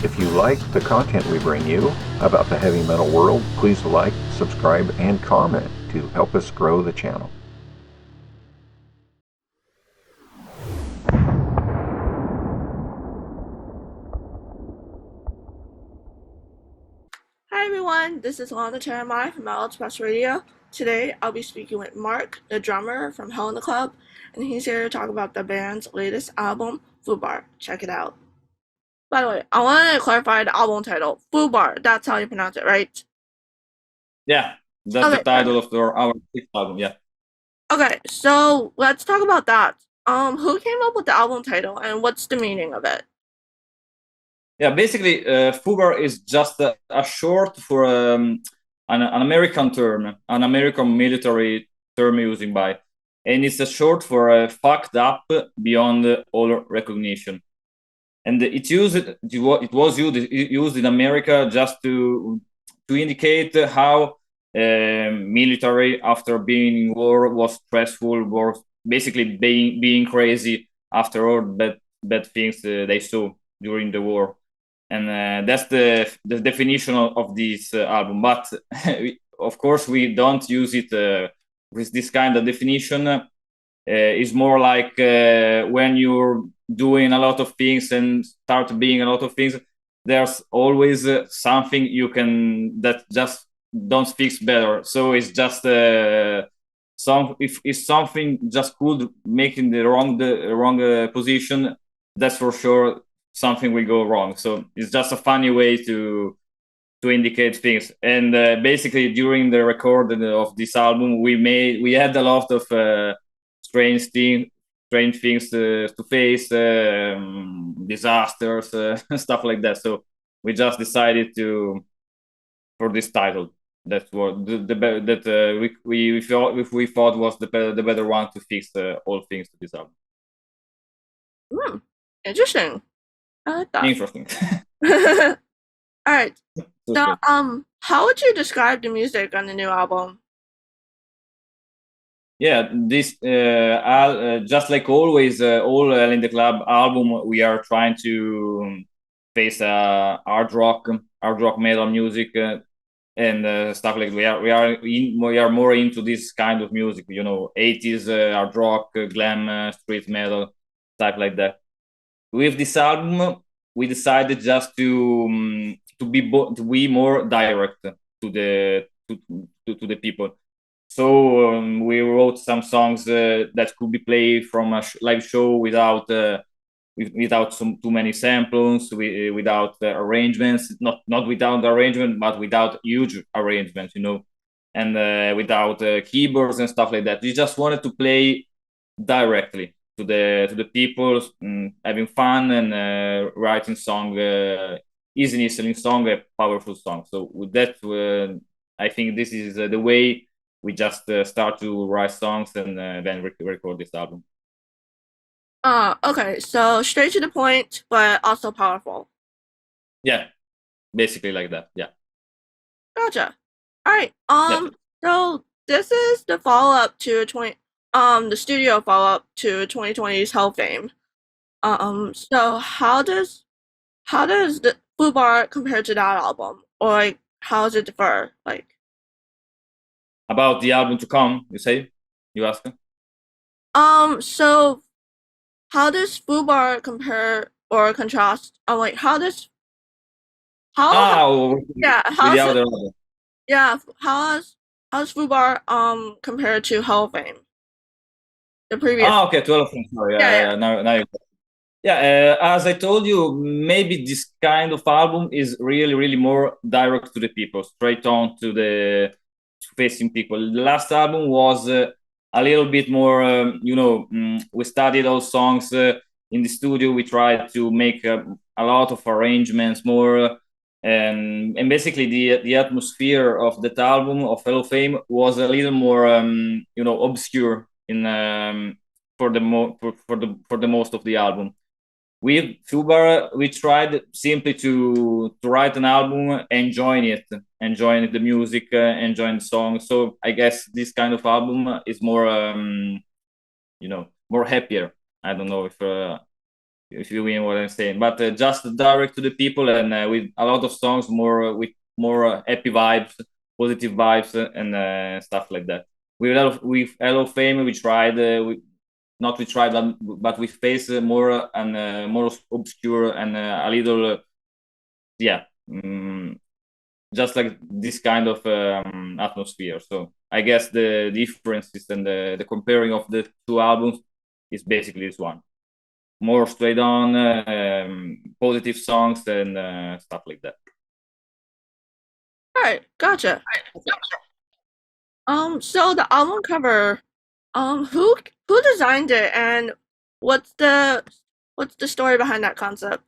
If you like the content we bring you about the heavy metal world, please like, subscribe, and comment to help us grow the channel. Hi everyone, this is Lana Teramae from Metal Express Radio. Today I'll be speaking with Mark, the drummer from Hell in the Club, and he's here to talk about the band's latest album, F.U.B.A.R. Check it out. By the way, I wanted to clarify the album title, F.U.B.A.R. That's how you pronounce it, right? Yeah, that's the Okay, title of our sixth album. Yeah, okay, so let's talk about that. Who came up with the album title and what's the meaning of it? yeah. Basically, FUBAR is just a short for an American term, an American military term using by, and it's a short for fucked up beyond all recognition. And it was used in America just to indicate how military after being in war was stressful, was basically being crazy after all bad things they saw during the war. And that's the definition of this album. But of course, we don't use it with this kind of definition. It's more like when you're doing a lot of things and start being a lot of things, there's always something you can that just don't fix better. So it's just if something just could make in the wrong position, that's for sure something will go wrong. So it's just a funny way to indicate things. And basically during the recording of this album, we had a lot of strange things strange things to face, disasters, stuff like that. So we just decided to for this title. That's what that we thought was the better one to fix all things to this album. Hmm, interesting. I like that. Interesting. Alright, so Super. how would you describe the music on the new album? Yeah, this just like always, all in the club album, we are trying to face hard rock metal music, and stuff like we are more into this kind of music, 80s hard rock, glam, street metal, type like that. With this album, we decided just to be more direct to the people. So we wrote some songs that could be played from a live show without too many samples, without arrangements, not without arrangement, but without huge arrangements, and without keyboards and stuff like that. We just wanted to play directly to the people, having fun and writing song, easy listening song, a powerful song. So with that, I think this is the way we just start to write songs and then record this album. Okay, so straight to the point, but also powerful. Yeah, basically like that. Yeah, Gotcha. Alright, yeah. so this is the follow-up to the studio follow-up to 2020's Hell Fame. So how does the Fubar compare to that album? Or like how does it differ? Like About the album to come, you ask? so how does Fubar compare or contrast? Like how Ah, yeah, with the how's it other album. yeah, how's Fubar compared to Hell Fame? The previous Okay, 12 things. Sorry, yeah, yeah, yeah. yeah. Now. Yeah, as I told you, maybe this kind of album is really, really more direct to the people, straight on to facing people. The last album was a little bit more, we studied all songs in the studio. We tried to make a lot of arrangements more, and basically the atmosphere of that album of Hello Fame was a little more, obscure in for the most of the album. With F.U.B.A.R, we tried simply to write an album, enjoying the music, enjoying the song. So I guess this kind of album is more, more happier. I don't know if if you mean what I'm saying. But just direct to the people, and with a lot of songs more with more happy vibes, positive vibes, and stuff like that. With F.U.B.A.R we tried we tried, but we face more and more obscure and a little yeah. Just like this kind of atmosphere. So I guess the differences and the comparing of the two albums is basically this one. More straight on, positive songs and stuff like that. All right, gotcha. So the album cover, who designed it, and what's the story behind that concept?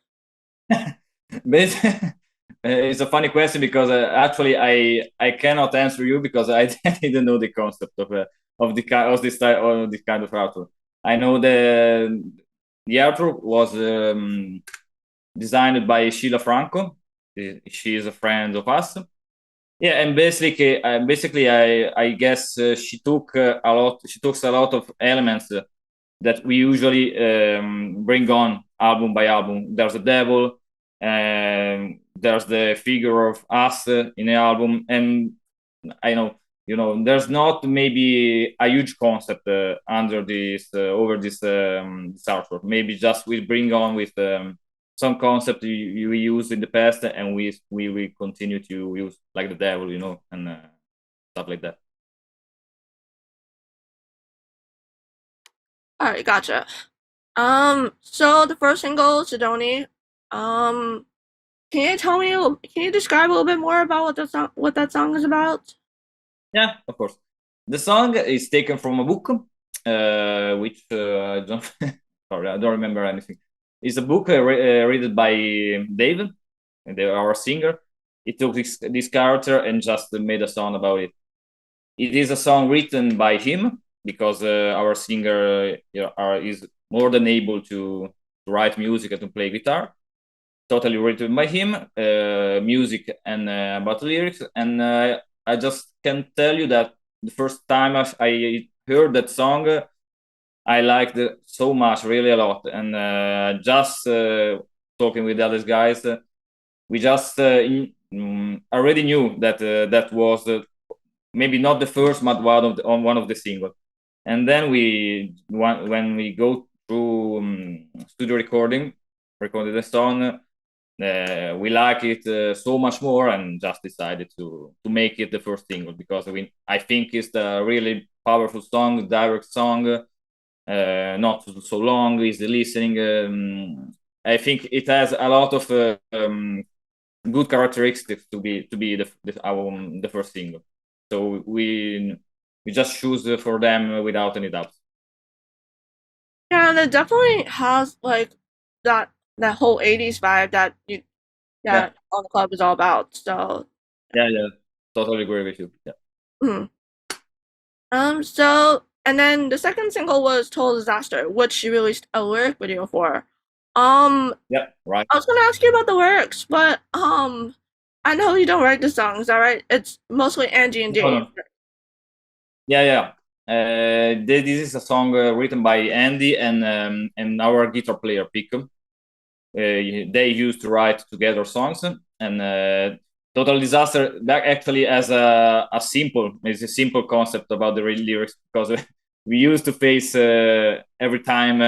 But it's a funny question because actually I cannot answer you because I didn't know the concept of this style of this kind of artwork. I know the artwork was designed by Sheila Franco. She is a friend of us. Yeah, and basically, I guess she took a lot. She took a lot of elements that we usually bring on album by album. There's a devil, and there's the figure of us in the album, and I know there's not maybe a huge concept under this over this artwork. Maybe just we bring on with some concept we used in the past, and we continue to use like the devil, and stuff like that. All right, gotcha. So the first single, Sidoni, can you describe a little bit more about what that song is about? Yeah, of course. The song is taken from a book, which I don't, sorry, I don't remember anything. It's a book read by David, our singer. He took this character and just made a song about it. It is a song written by him because our singer is more than able to write music and to play guitar. Totally written by him, music and about lyrics. And I just can tell you that the first time I heard that song, I liked it so much, really a lot. And just talking with the other guys, we just already knew that that was maybe not the first, but one of the singles. And then when we go through studio recorded the song. We like it so much more, and just decided to make it the first single because I think it's a really powerful song, direct song, not so long, easy listening. I think it has a lot of good characteristics to be the first single. So we just choose for them without any doubt. Yeah, and it definitely has like that whole '80s vibe that On the Club is all about. So, Yeah, totally agree with you. Yeah. mhm. So and then the second single was Total Disaster, which she released a lyric video for. Yeah, right. I was gonna ask you about the lyrics, but I know you don't write the songs, is that right? It's mostly Angie and No, Dave. no. Yeah. This is a song written by Andy and our guitar player Pico. They used to write together songs, and Total Disaster that actually has it's a simple concept about the lyrics because we used to face every time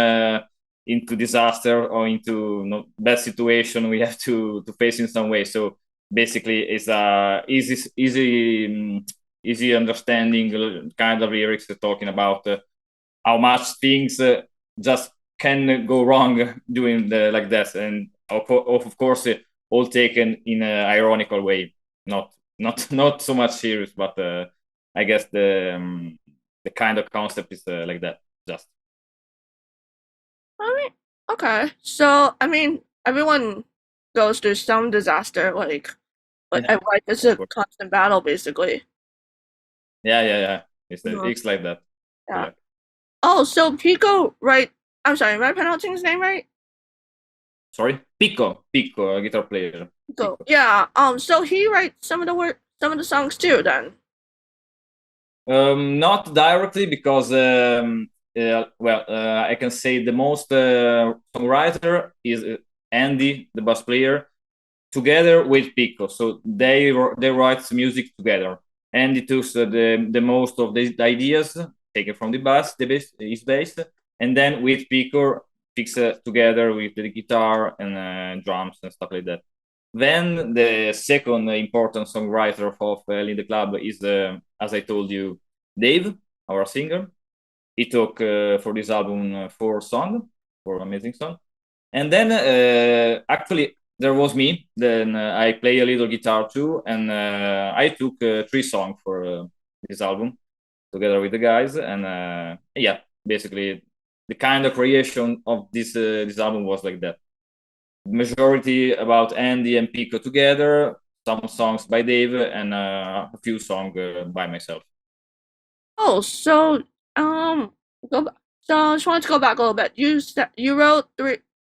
into disaster or into bad situation we have to face in some way. So basically, it's a easy understanding kind of lyrics talking about how much things just can go wrong doing like that, and of course all taken in an ironical way, not so much serious, but I guess the kind of concept is like that. Just I mean, okay. So I mean, everyone goes through some disaster, like yeah, life is of a course. constant battle, basically. Yeah. Mhm. It's like that. Yeah. Yeah. Oh, so Pico, right? I'm sorry, am I pronouncing his name right? Sorry, Pico, a guitar player. Pico. Pico. Yeah. So he writes some of the songs too. Then. Not directly because I can say the most songwriter is Andy, the bass player, together with Pico. So they write music together. Andy took the most of the ideas taken from the bass, his bass, and then with Pico fix together with the guitar and drums and stuff like that. Then the second important songwriter of In the Club is, as I told you, Dave, our singer. He took for this album 4 amazing songs. And then actually there was me. Then I play a little guitar too, and I took 3 songs for this album together with the guys. And yeah, basically the kind of creation of this album was like that. Majority about Andy and Pico together, some songs by Dave, and a few songs by myself. Oh, so go back. So I just wanted to go back a little bit. You wrote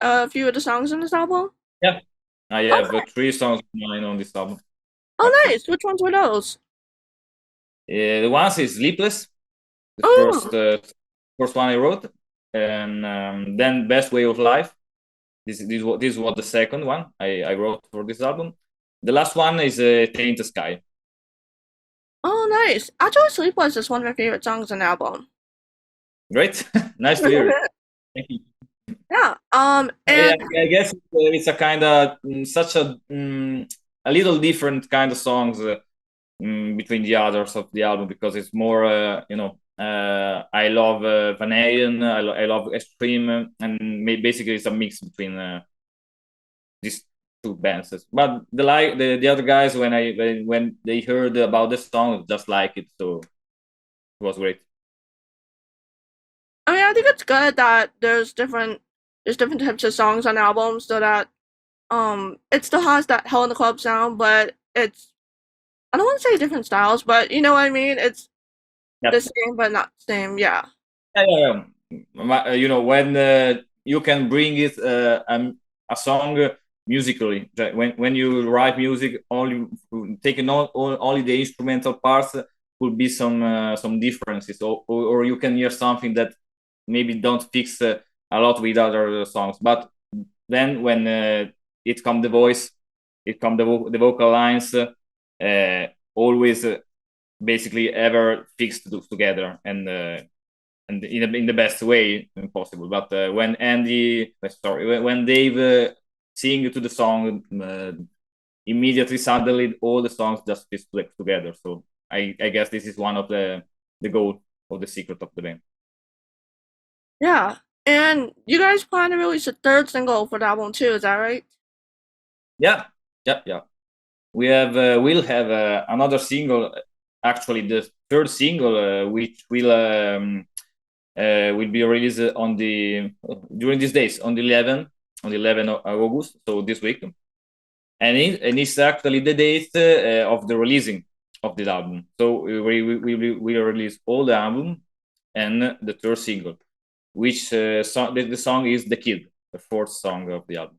a few of the songs in this album. Yeah, I have 3 songs of mine on this album. Oh, Actually. nice. Which ones were those? The one is Sleepless, the first one I wrote, and then Best Way of Life. This was the second one I wrote for this album. The last one is Taint the Sky. Oh, nice. Actually, Sleepless is one of my favorite songs on the album. Great, nice to hear it. Thank you. Yeah. And I guess it's a kind of such a little different kind of songs between the others of the album, because it's more I love Van Halen, I love Extreme, and basically it's a mix between these 2 bands. But the other guys, when they heard about the song, just like it, so it was great. I mean, I think it's good that there's different types of songs on albums, so that it still has that Hell in the Club sound, but it's, I don't want to say different styles, but you know what I mean. It's the same but not the same. Yeah. Yeah. When you can bring it a song musically, when you write music, only taking only the instrumental parts could be some differences, or you can hear something that maybe don't fix a lot with other songs. But then when it come the voice, it come the vocal lines, always basically ever fixed together, and in the best way possible. But when Dave sing to the song, immediately, suddenly, all the songs just fit together. So I guess this is one of the goal of the secret of the band. Yeah. And you guys plan to release a 3rd single for the album too, is that right? Yeah. We'll have another single. Actually, the 3rd single, which will be released during these days, on the 11th of August, so this week, and it's actually the date of the releasing of the album. So we will release all the album and the 3rd single, which the song is "The Kid," the 4th song of the album,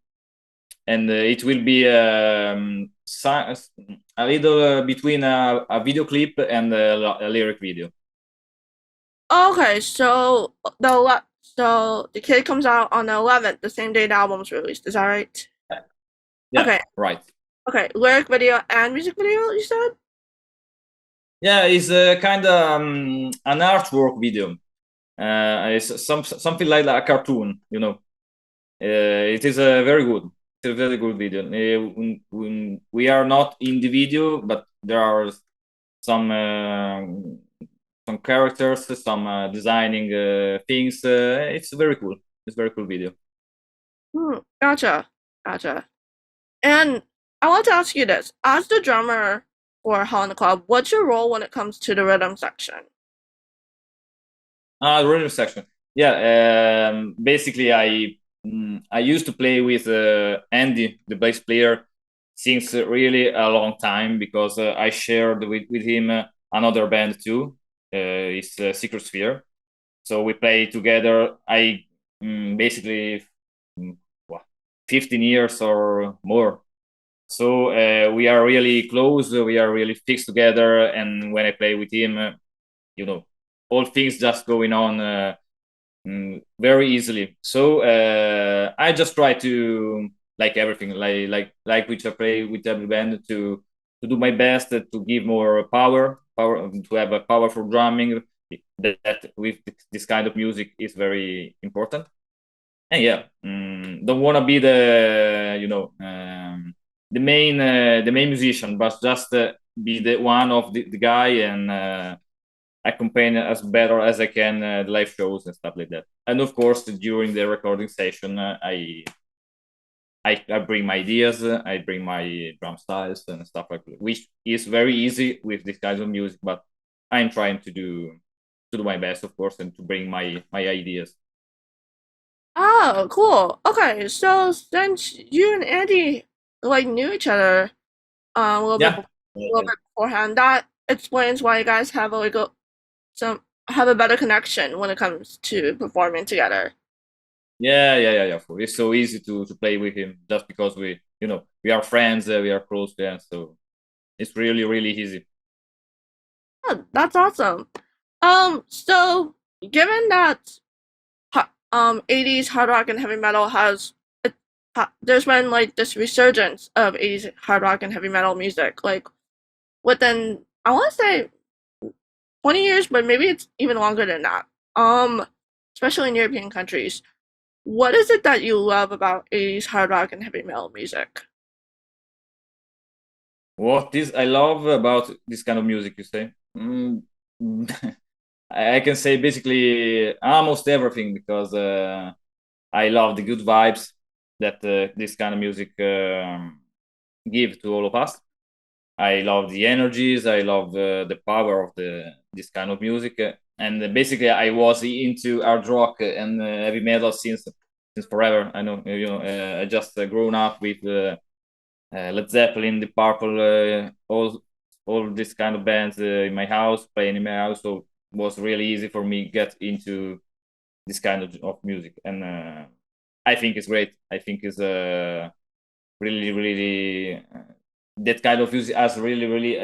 and it will be a little between a video clip and a lyric video. Okay, so the Kid comes out on the 11th, the same day the album's released. Is that right? Yeah. Okay. Right. Okay, lyric video and music video, you said? Yeah, it's kind of an artwork video. It's something like a cartoon, it is a very good. It's a very good video. We are not in the video, but there are some characters, some designing things. It's very cool. It's a very cool video. Gotcha. And I want to ask you this: as the drummer for Hell in the Club, what's your role when it comes to the rhythm section? The rhythm section. Yeah. Basically, I used to play with Andy, the bass player, since really a long time, because I shared with him another band too. It's Secret Sphere. So we play together. I basically 15 years or more. So we are really close. We are really fixed together. And when I play with him, all things just going on very easily. So I just try to like everything, like which I play with every band to do my best to give more power to have a powerful drumming that with this kind of music is very important. And yeah, don't want to be the main musician, but just be the one of the guy and accompany as better as I can the live shows and stuff like that. And of course, during the recording session, I bring my ideas, I bring my drum styles and stuff like that, which is very easy with this kind of music. But I'm trying to do my best, of course, and to bring my ideas. Oh, cool. Okay, so since you and Andy like knew each other Yeah. a little bit beforehand, that explains why you guys have have a better connection when it comes to performing together. Yeah. It's so easy to play with him just because we are friends, we are close, yeah. So it's really really easy. Oh, that's awesome. So given that 80s hard rock and heavy metal there's been like this resurgence of 80s hard rock and heavy metal music, like within I want to say 20 years, but maybe it's even longer than that. Um, Especially in European countries. What is it that you love about 80s hard rock and heavy metal music? What is I love about this kind of music, you say? I can say basically almost everything because I love the good vibes that this kind of music give to all of us. I love the energies. I love the power of this kind of music. And basically, I was into hard rock and heavy metal since forever. I know, I just grown up with Led Zeppelin, the Purple, all this kind of bands in my house, playing in my house. So it was really easy for me get into this kind of music, and I think it's great. I think it's really, really that kind of music has really, really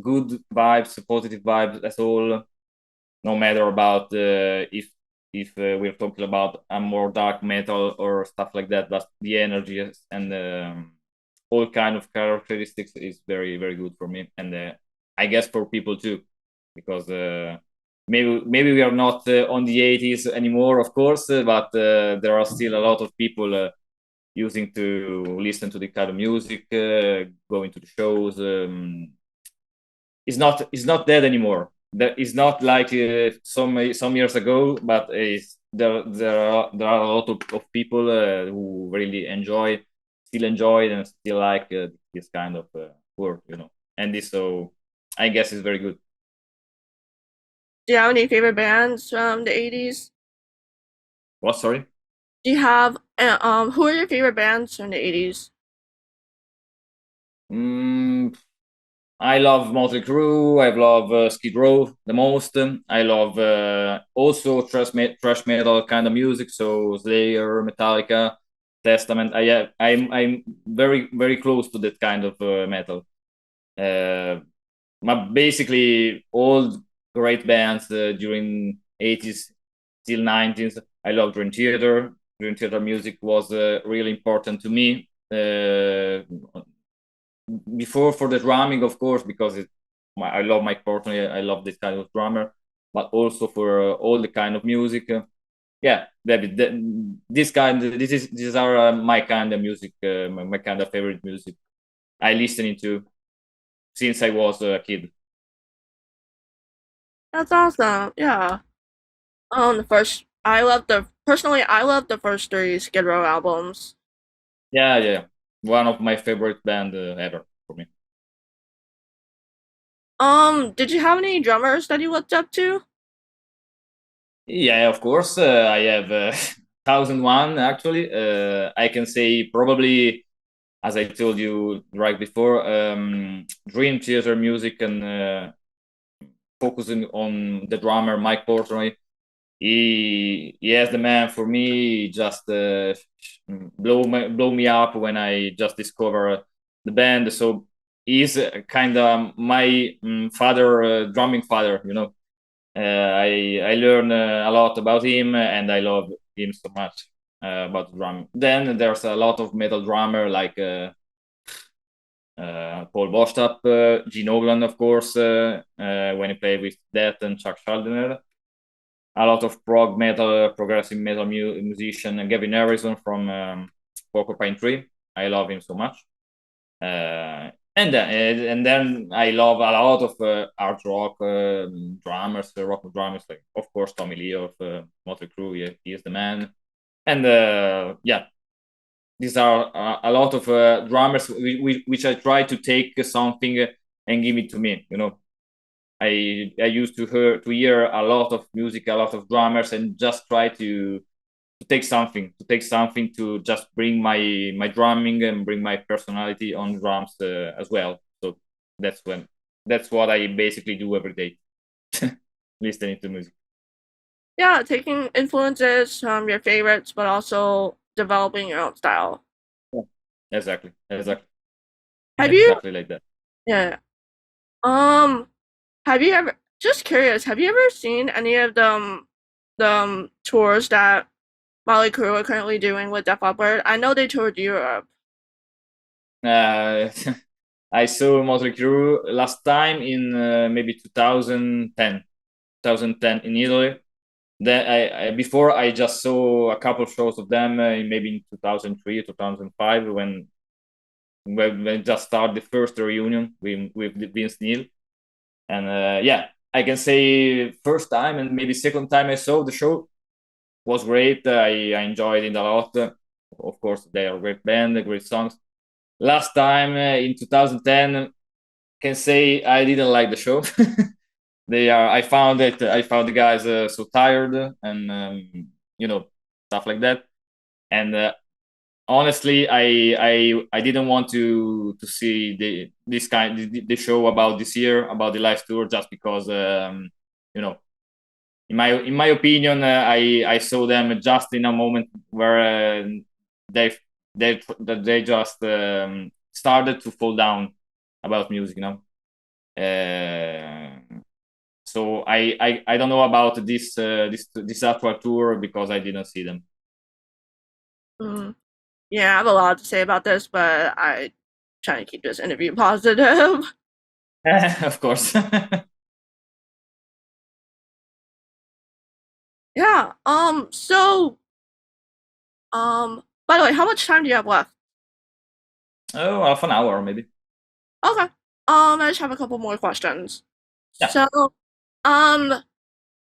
good vibes, positive vibes at all. No matter about if we're talking about a more dark metal or stuff like that, but the energy and all kind of characteristics is very, very good for me, and I guess for people too, because maybe we are not on the 80s anymore, of course, but there are still a lot of people using to listen to the kind of music, going to the shows. It's not dead anymore. That is not like some years ago, but there are a lot of people who really still enjoy and still like this kind of work, and this, so I guess is very good. Do you have any favorite bands from the 80s? What? Sorry. Do you have who are your favorite bands from the 80s? Mm, I love Motley Crue. I love Skid Row the most. I love also thrash metal kind of music. So Slayer, Metallica, Testament. I'm very very close to that kind of metal. Uh, Basically all great bands during 80s till 90s. I love Dream Theater. Dream Theater music was really important to me. Before for the drumming, of course, because I love Mike Portnoy. I love this kind of drummer, but also for all the kind of music. Yeah, David, these are my kind of music, my kind of favorite music. I listening to since I was a kid. That's awesome. Yeah. The first I love the first three Skid Row albums. Yeah. One of my favorite band ever for me. Did you have any drummers that you looked up to? Yeah, of course. I have 1001 actually. I can say probably, as I told you right before, Dream Theater music and focusing on the drummer Mike Portnoy. He has the man for me. Just blow me up when I just discover the band. So he's kind of my father, drumming father. I learn a lot about him, and I love him so much about drum. Then there's a lot of metal drummer like Paul Bostap, Gene Oglan, of course, when he played with Death and Chuck Schuldiner. A lot of prog metal, progressive metal musician, Gavin Harrison from Porcupine Tree. I love him so much. And then I love a lot of art rock drummers, rock drummers, like of course Tommy Lee of Motley Crue. Yeah, he is the man. And yeah, these are a lot of drummers which I try to take something and give it to me. I used to hear a lot of music, a lot of drummers, and just try to take something to just bring my drumming and bring my personality on drums as well. So that's what I basically do every day, listening to music. Yeah, taking influences from your favorites, but also developing your own style. Yeah. Exactly, Have you? exactly like that. Yeah. Um, have you ever? Just curious. Have you ever seen any of the tours that Molly Crew are currently doing with Def Leppard? I know they toured Europe. Uh, I saw Motley Crue last time in maybe 2010 in Italy. Then I before I just saw a couple shows of them maybe in 2003 2005 when just started the first reunion with Vince Neil. And yeah, I can say first time and maybe second time I saw the show was great. I enjoyed it a lot. Of course, they are a great band, great songs. Last time in 2010, can say I didn't like the show. They are. I found the guys so tired and stuff like that. And honestly, I didn't want to see the show about this year about the live tour just because you know in my opinion I saw them just in a moment where they they just started to fall down about music. Uh, so I don't know about this actual tour because I didn't see them. Mm. Yeah, I have a lot to say about this, but I try to keep this interview positive. Of course. Yeah. By the way, how much time do you have left? Oh, half an hour maybe. Okay. I just have a couple more questions. Yeah. So, um,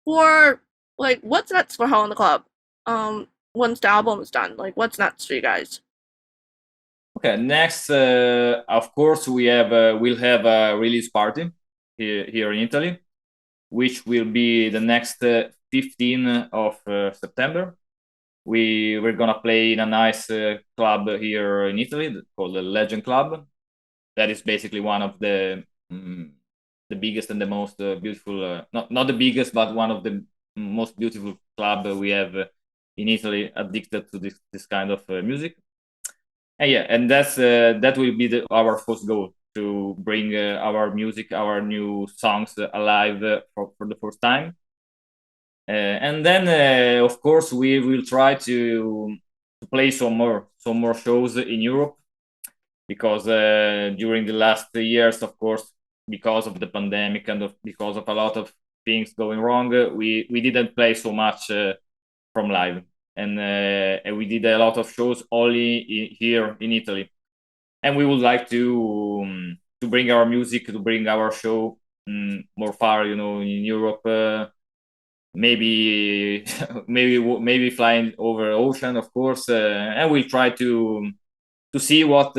for like, what's next for Hell in the Club? Once the album is done, like, what's next for you guys? Okay. Next, of course, we'll have a release party here in Italy, which will be the next 15th of September. We're gonna play in a nice club here in Italy called the Legend Club. That is basically one of the biggest and the most beautiful, not the biggest, but one of the most beautiful club we have in Italy, addicted to this kind of music. And yeah, and that will be our first goal, to bring our music, our new songs alive for the first time. And then of course we will try to play some more shows in Europe, because during the last years, of course, because of the pandemic and because of a lot of things going wrong, we didn't play so much from live, and we did a lot of shows only here in Italy, and we would like to bring our music, to bring our show more far, in Europe. Maybe maybe flying over ocean, of course, and we'll try to see what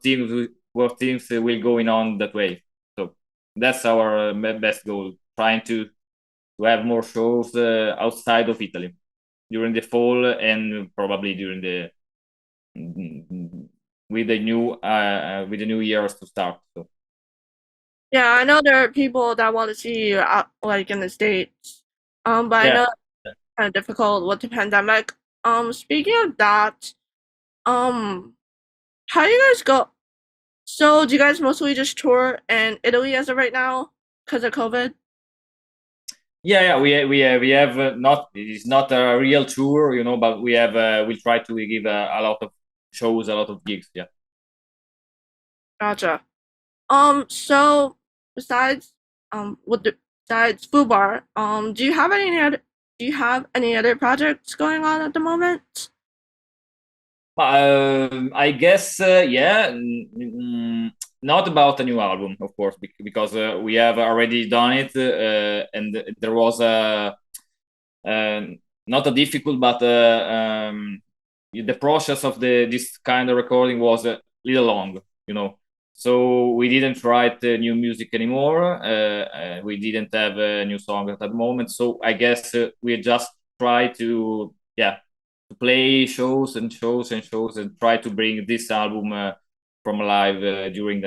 teams will going on that way. So that's our best goal, trying to have more shows outside of Italy during the fall, and probably during the with the new years to start. So Yeah, I know there are people that want to see you out, like in the States. But I yeah. know it's kind of difficult with the pandemic. Speaking of that, um, how do you guys go? So, do you guys mostly just tour in Italy as of right now because of COVID? Yeah, we have not, it's not a real tour, but we have we'll try to give a lot of shows, a lot of gigs. Yeah. Gotcha. So besides besides F.U.B.A.R, do you have any other projects going on at the moment? I guess, yeah. Not about a new album, of course, because we have already done it, and there was a not a difficult, but the process of this kind of recording was a little long. So we didn't write new music anymore. We didn't have a new song at that moment. So I guess we just try to, yeah, to play shows and shows and shows and try to bring this album from live during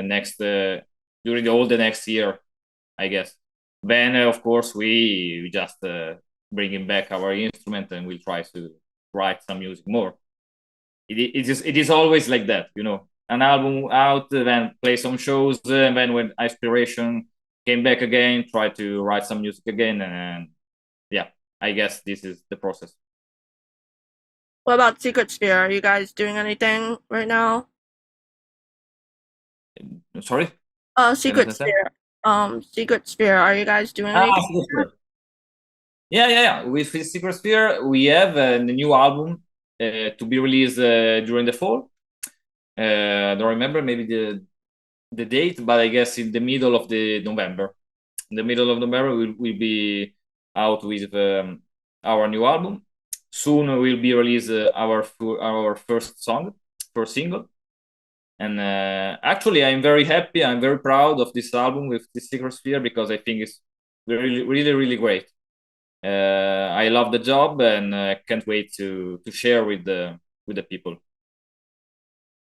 all the next year, I guess. Then of course we just bringing back our instrument and we'll try to write some music more. It is always like that, an album out, then play some shows, and then when inspiration came back again, try to write some music again, and yeah, I guess this is the process. What about Secret Sphere? Are you guys doing anything right now? Sorry. Secret Sphere. Secret Sphere. Are you guys doing anything? Yeah. With Secret Sphere, we have a new album to be released during the fall. I don't remember maybe the date, but I guess in the middle of the November. In the middle of November, we'll be out with our new album. Soon we'll be release our first single. And actually, I'm very happy. I'm very proud of this album with the Secret Sphere because I think it's really, really, really great. I love the job and can't wait to share with the people.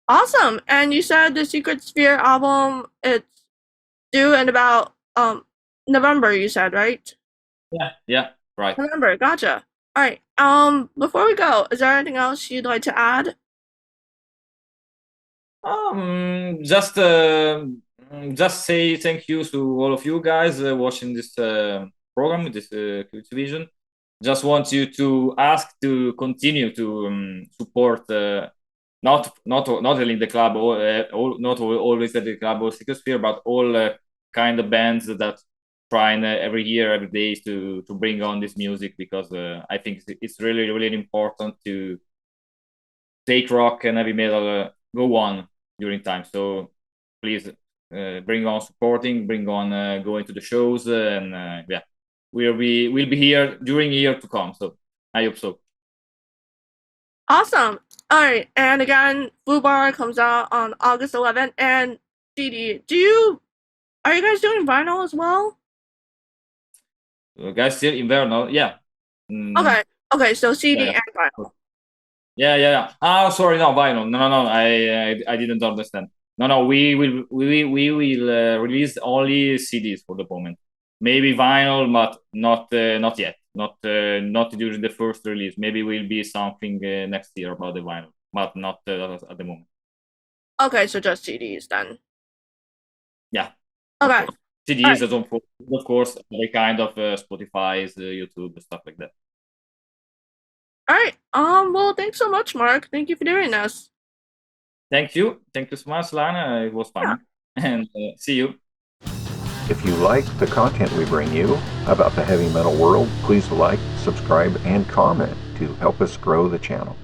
Awesome. And you said the Secret Sphere album, it's due in about November, you said, right? Yeah, right. November, gotcha. All right. Before we go, is there anything else you'd like to add? Just say thank you to all of you guys watching this program, this vision. Just want you to ask to continue to support not only the club or not always at the club or Secret Sphere, but all kind of bands that trying every year, every day to bring on this music because I think it's really, really important to take rock and heavy metal go on during time. So please bring on supporting, bring on going to the shows, and yeah, we'll be here during year to come. So I hope so. Awesome. All right, and again, F.U.B.A.R comes out on August 11th, and CD. Are you guys doing vinyl as well? Guys, still Inverno, yeah. Okay, so CD and vinyl. Yeah. Oh, sorry, no vinyl. No. I didn't understand. No. We will release only CDs for the moment. Maybe vinyl, but not yet. Not during the first release. Maybe will be something next year about the vinyl, but not at the moment. Okay, so just CDs then. Yeah. Okay. CDs, right. Of course, the kind of Spotify's, YouTube, stuff like that. All right. Well, thanks so much, Mark. Thank you for doing this. Thank you. Thank you so much, Lana. It was fun. Yeah. And see you. If you like the content we bring you about the heavy metal world, please like, subscribe, and comment to help us grow the channel.